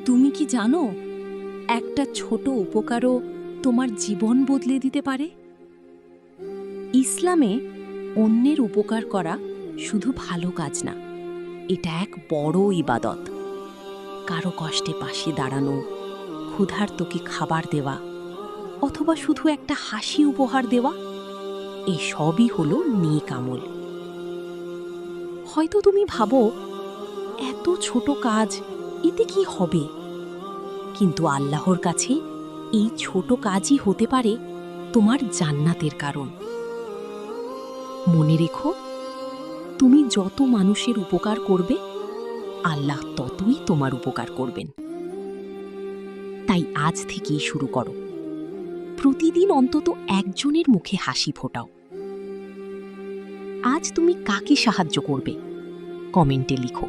তুমি কি জানো, একটা ছোট উপকারও তোমার জীবন বদলে দিতে পারে? ইসলামে অন্যের উপকার করা শুধু ভালো কাজ না, এটা এক বড় ইবাদত। কারো কষ্টে পাশে দাঁড়ানো, ক্ষুধার্তকে খাবার দেওয়া, অথবা শুধু একটা হাসি উপহার দেওয়া, এই সবই হলো নেক আমল। হয়তো তুমি ভাবো, এত ছোট কাজ, এতে কি হবে? কিন্তু আল্লাহর কাছে এই ছোট কাজই হতে পারে তোমার জান্নাতের কারণ। মনে রেখো, তুমি যত মানুষের উপকার করবে, আল্লাহ ততই তোমার উপকার করবেন। তাই আজ থেকেই শুরু করো, প্রতিদিন অন্তত একজনের মুখে হাসি ফোটাও। আজ তুমি কাকে সাহায্য করবে? কমেন্টে লিখো।